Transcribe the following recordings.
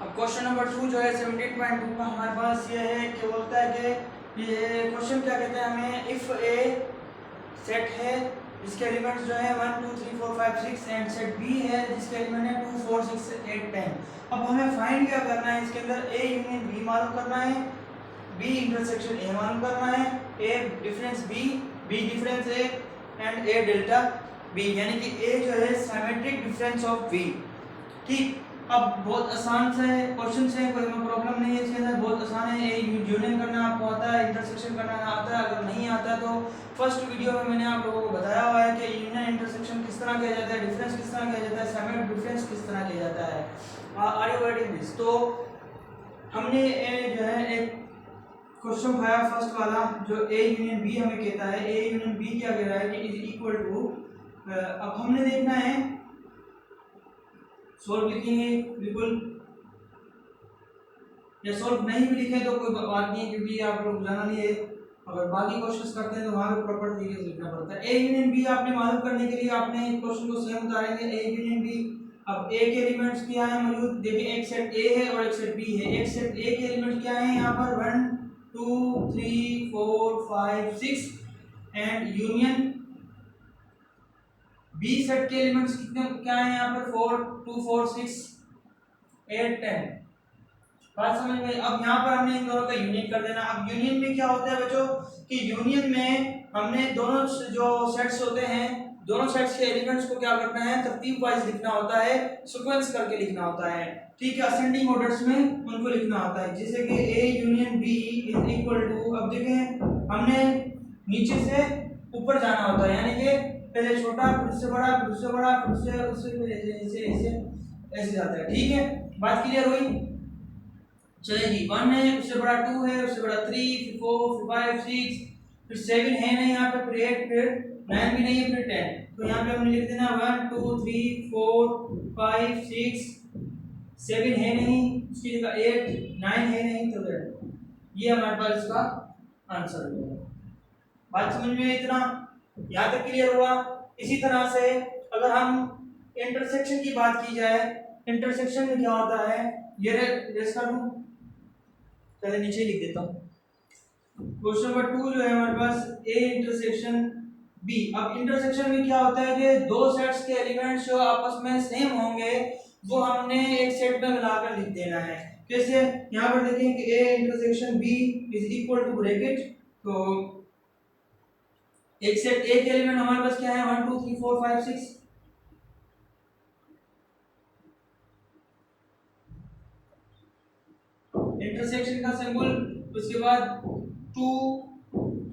अब question number 2 जो है 17.2 का हमारे पास ये है कि बोलता है कि ये क्वेश्चन क्या कहते हैं हमें, इफ ए सेट है जिसके एलिमेंट्स जो है 1 2 3 4 5 6 एंड सेट बी है जिसके एलिमेंट है 2 4 6 8 10। अब हमें फाइंड क्या करना है, इसके अंदर ए यूनियन बी मालूम करना है, बी इंटरसेक्शन ए मालूम करना है, A difference B, B difference A and A delta B, यानी कि ए जो है सिमेट्रिक डिफरेंस ऑफ बी। ठीक, अब बहुत आसान से क्वेश्चन है, कोई प्रॉब्लम नहीं है इसके अंदर, बहुत आसान है। ए यूनियन करना आपको आता है, इंटरसेक्शन करना आता है, अगर नहीं आता तो फर्स्ट वीडियो में मैंने आप लोगों को बताया हुआ है कि यूनियन इंटरसेक्शन किस तरह किया जाता है, डिफरेंस किस तरह किया जाता है, सिमेट्रिक डिफरेंस किस तरह किया जाता है। Are you getting this? तो हमने जो है एक क्वेश्चन उठाया फर्स्ट वाला जो ए यूनियन बी हमें कहता है, ए यूनियन बी क्या कह रहा है कि इज इक्वल टू, अब हमने देखना है सोल्व लिखेंगे बिल्कुल, या सोल्व नहीं भी लिखे तो कोई बात नहीं है क्योंकि आप लोग जनरली अगर बाकी क्वेश्चंस करते हैं तो वहां पे प्रॉपर तरीके से लिखना पड़ता है। ए यूनियन बी आपने मालूम करने के लिए आपने क्वेश्चन को सेम उतारेंगे, ए यूनियन बी। अब ए के एलिमेंट्स क्या है मौजूद, देखिए एक सेट ए है और एक सेट बी है। एक सेट ए के एलिमेंट क्या है यहाँ पर 1 2 3 4 5 6 एंड यूनियन बी सेट के एलिमेंट्स कितने क्या है यहाँ पर 4 2 4 6 8 10। बात समझ में? अब यहाँ पर हमने इन दोनों का यूनियन कर देना। अब यूनियन में क्या होता है बच्चों कि यूनियन में हमने दोनों जो सेट्स होते हैं, दोनों सेट्स के एलिमेंट्स को क्या करना है, तरतीब वाइज लिखना होता है, सीक्वेंस करके लिखना होता है। ठीक है, असेंडिंग ऑर्डर्स में उनको लिखना होता है, जैसे कि A union B is equal to, अब देखें हमने नीचे से ऊपर जाना होता है, यानी कि पहले छोटा फिर उससे बड़ा फिर उससे बड़ा फिर उससे ऐसे ऐसे ऐसे जाता है। ठीक है, बात क्लियर हुई? चलेगी, 1 है उससे बड़ा 2 है उससे बड़ा 3 फिर 4 फिर 5 6 फिर 7 है नहीं यहाँ पे, फिर 8 फिर 9 भी नहीं है, फिर 10। तो यहाँ पे हमने लिख देना 1 2 3 4 5 6 7 है नहीं, उसकी जगह 8 9 है नहीं, तो 10। ये हमारे पास इसका आंसर है। बात समझ में? इतना यहाँ तक क्लियर हुआ? इसी तरह से अगर हम इंटरसेक्शन की बात की जाए, इंटरसेक्शन में क्या होता है, ये रेस कर लूं, पहले नीचे ही लिख देता हूँ। क्वेश्चन नंबर 2 जो है हमारे पास ए इंटरसेक्शन बी। अब इंटरसेक्शन में क्या होता है कि दो सेट्स के एलिमेंट्स जो आपस में सेम होंगे वो हमने एक सेट में मिलाकर लिख देना है। कैसे? यहाँ पर देखें कि A intersection B is equal to bracket, तो एक सेट ए के एलिमेंट हमारे पास क्या है 1 2 3 4 5 6, इंटरसेक्शन का सिंबल, उसके बाद 2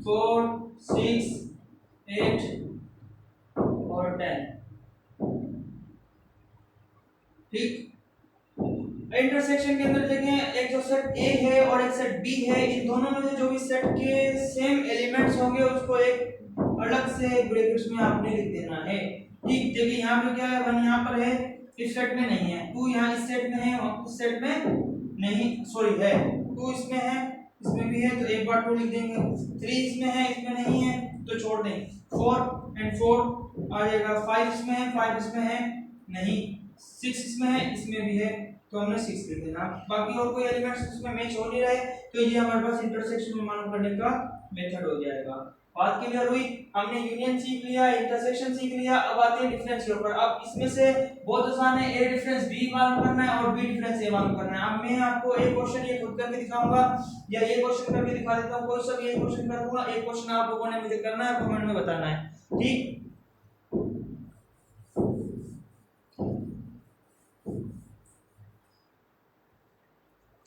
4 6 8 और 10। ठीक, इंटरसेक्शन के अंदर देखें एक जो सेट ए है और एक सेट बी है, इन दोनों में से जो भी सेट के सेम एलिमेंट्स होंगे उसको एक अलग से ब्रैकेट्स में आपने लिख देना है। ठीक, देखिए यहाँ पे क्या है, 1 यहाँ पर है, इस सेट में नहीं है, 2 यहाँ इस सेट में है और उस सेट में नहीं, सॉरी है, 2 इसमें है इसमें भी है तो एक बार 2 लिख देंगे, 3 इसमें है इसमें नहीं है तो छोड़ देंगे, 4 एंड 4 आ जाएगा, 5 इसमें है 5 इसमें है नहीं, 6 इसमें है इसमें भी है तो हमने 6 लिख देना। बाकी और कोई एलिमेंट्स इसमें मैच हो नहीं रहे तो ये हमारे पास इंटरसेक्शन में मालूम करने का मेथड हो जाएगा। बात क्लियर हुई? हमने यूनियन सीख लिया, इंटरसेक्शन सीख लिया, अब आते हैं डिफरेंस के ऊपर। अब इसमें से बहुत आसान है, ए डिफरेंस बी मालूम करना है और बी डिफरेंस ए मालूम करना है। अब मैं आपको एक क्वेश्चन ये खुद करके दिखाऊंगा या ये क्वेश्चन करके दिखा देता हूं, कोई सब ये क्वेश्चन कर दूंगा, एक क्वेश्चन आप लोगों ने मुझे करना है, कमेंट में बताना है। ठीक,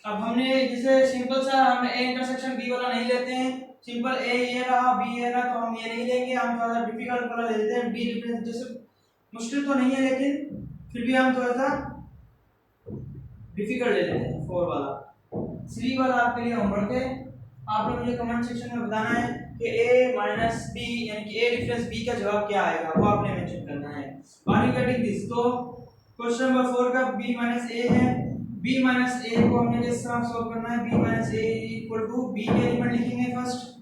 अब हमने जैसे सिंपल सा हम ए इंटरसेक्शन बी वाला नहीं लेते हैं, सिंपल ए ये रहा बी ये रहा, तो हम ये नहीं लेंगे, हम थोड़ा सा डिफिकल्ट वाला ले लेते हैं। बी डिफरेंस जैसे मुश्किल तो नहीं है लेकिन फिर भी हम थोड़ा सा डिफिकल्ट ले लेते हैं, 4 वाला। 3 वाला आपके लिए होमवर्क है, आपने मुझे कमेंट सेक्शन में बताना है कि a माइनस बी यानी कि a डिफरेंस b का जवाब क्या आएगा, वो आपने मेंशन करना है। Are you getting this? तो क्वेश्चन नंबर 4 का b माइनस a है, b माइनस a को हमने किस तरह सॉल्व करना है, b minus a equal to b के एलिमेंट लिखेंगे first,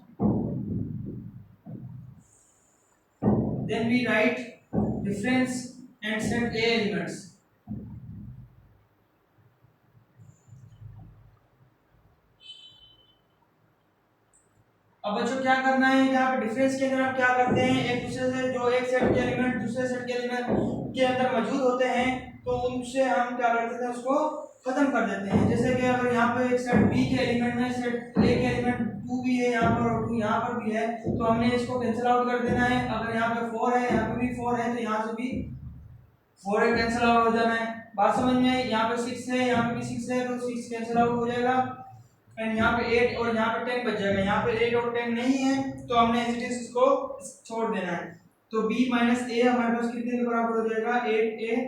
then we write difference and set a elements. अब बच्चों क्या करना है, यहाँ पे डिफरेंस के अंदर हम क्या करते हैं, एक दूसरे से जो एक सेट के एलिमेंट दूसरे सेट के एलिमेंट के अंदर मौजूद होते हैं तो उनसे हम क्या करते थे, उसको खत्म कर देते हैं। जैसे कि अगर यहाँ पे एक सेट बी के एलिमेंट में सेट ए के एलिमेंट 2 भी है यहाँ पर और 2 यहाँ पर भी है, तो हमने इसको कैंसिल आउट कर देना है। अगर यहाँ पे 4 है, यहाँ पे भी 4 है, तो यहाँ से भी 4 है, कैंसिल आउट हो जाना है। बात समझ में आई? यहाँ पे 6 है, यहाँ पे भी 6 है, तो 6 कैंसिल आउट हो जाएगा एंड यहाँ पे 8 और यहाँ पे 10 बच जाएगा। यहाँ पे 8 और 10 नहीं है तो हमने एज इट इज इसको छोड़ देना है। तो b माइनस a हमारे पास कितने के बराबर हो जाएगा, 8 10।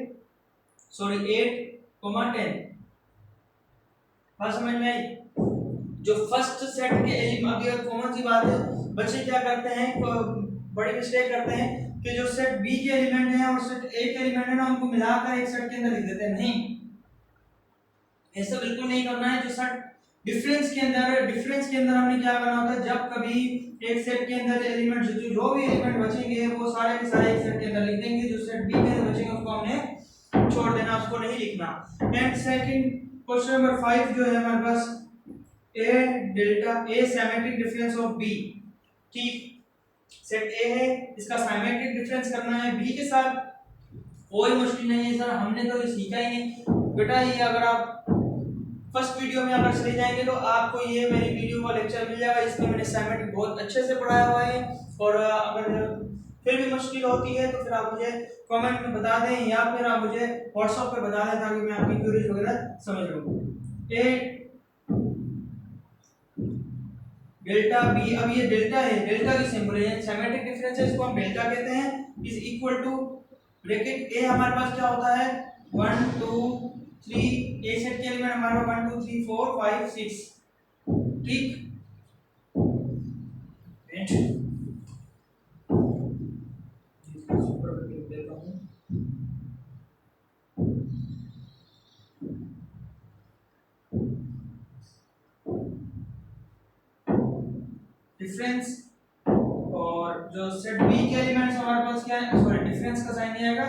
बात समझ में आई? जो फर्स्ट सेट के एलिमेंट, अभी कॉमन सी बात है, बच्चे क्या करते हैं, बड़ी मिस्टेक करते हैं कि जो सेट बी के एलिमेंट है और सेट ए के एलिमेंट है ना, उनको मिलाकर एक सेट के अंदर लिख देते हैं। नहीं, ऐसा बिल्कुल नहीं करना है। जो सेट डिफरेंस के अंदर हमने क्या करना होता है, जब कभी एक सेट के अंदर एलिमेंट जो भी एलिमेंट बचेंगे वो सारे के सारे एक सेट के अंदर लिख देंगे, जो सेट बी के अंदर बचेंगे उसको हमने छोड़ देना, उसको नहीं लिखना। एंड सेकंड क्वेश्चन नंबर 5 जो है हमारे पास, A delta A symmetric difference of B. ठीक, सेट ए है, इसका सिमेट्रिक डिफरेंस करना है बी के साथ। कोई मुश्किल नहीं है सर, हमने तो ये सीखा ही नहीं बेटा। ये अगर आप फर्स्ट वीडियो में अगर चले जाएंगे तो आपको ये मेरी वीडियो का लेक्चर मिल जाएगा, इसमें मैंने सिमेट्रिक बहुत अच्छे से पढ़ाया हुआ है। और अगर फिर भी मुश्किल होती है तो फिर आप मुझे कमेंट में बता दें या फिर आप मुझे व्हाट्सएप पे बता दें ताकि मैं आपकी क्वेरीज वगैरह समझ लूँ। ए डेल्टा बी, अब ये डेल्टा है, डेल्टा की सिंबल है, सिमेट्रिक डिफरेंस है, इसको हम डेल्टा कहते हैं, इज इक्वल टू ब्रैकेट ए हमारे पास क्या होता है 1 2 3, ए सेट के एलिमेंट हमारे पास 1 2 3 4 5 6। ठीक, डिफरेंस और जो सेट बी के एलिमेंट्स हमारे पास क्या है, सॉरी डिफरेंस का साइन नहीं आएगा,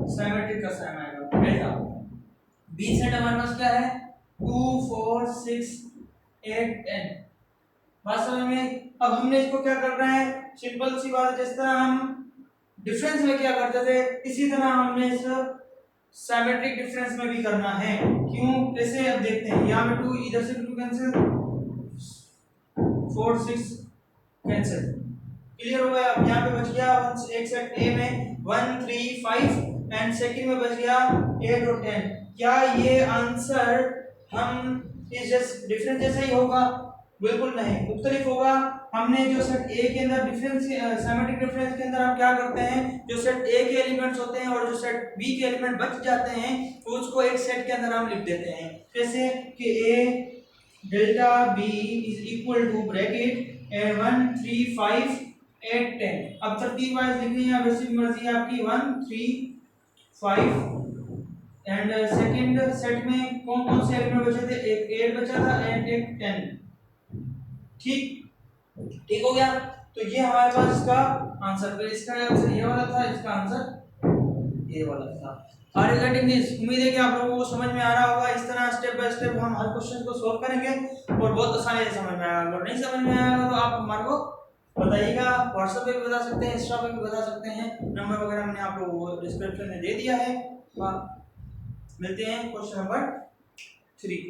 सिमेट्रिक का साइन आएगा डेल्टा। बी सेट हमारे पास क्या है 2 4 6 8 10। बात समझ में? अब हमने इसको क्या करना है, सिंपल सी बात है, जिस तरह हम डिफरेंस में क्या करते थे इसी तरह हमने इस सिमेट्रिक डिफरेंस में भी करना है। क्यों, कैसे, अब देखते हैं। यहाँ पे 2 इधर से 2 कैंसिल, 4 6 कैंसिल, क्लियर हो गया। अब यहाँ पे बच गया एक सेट ए में 1 3 5 एंड सेकंड में बच गया 8 और 10। क्या ये आंसर हम इस डिफरेंस जैसा ही होगा? बिल्कुल नहीं, मुख्तलिफ होगा। हमने जो सेट ए के अंदर डिफरेंस सिमेट्रिक डिफरेंस के अंदर हम क्या करते हैं, जो सेट ए के एलिमेंट्स होते हैं और जो सेट बी के एलिमेंट बच जाते हैं उसको एक सेट के अंदर हम लिख देते हैं। जैसे कि A delta B is equal to bracket 1 3 5 8 10। अब तरतीब वाइज लिखनी है, वैसी मर्जी है आपकी। 1 3 5 एंड सेकंड सेट में कौन कौन से एलिमेंट बचे थे, एक 8 बचा था एंड एक 10। ठीक हो गया। तो ये हमारे पास इसका आंसर, फिर इसका आंसर ये वाला था, इसका आंसर ये वाला था। Are you getting this? उम्मीद है कि आप लोगों को समझ में आ रहा होगा। इस तरह स्टेप बाय स्टेप हम हर क्वेश्चन को सॉल्व करेंगे और बहुत आसानी से समझ में आएगा। अगर नहीं समझ में आएगा तो आप हमारे को बताइएगा, व्हाट्सएप पे भी बता सकते हैं, इंस्टा पे भी बता सकते हैं, नंबर वगैरह मैंने आप लोगों को डिस्क्रिप्शन में दे दिया है। मिलते हैं क्वेश्चन नंबर 3।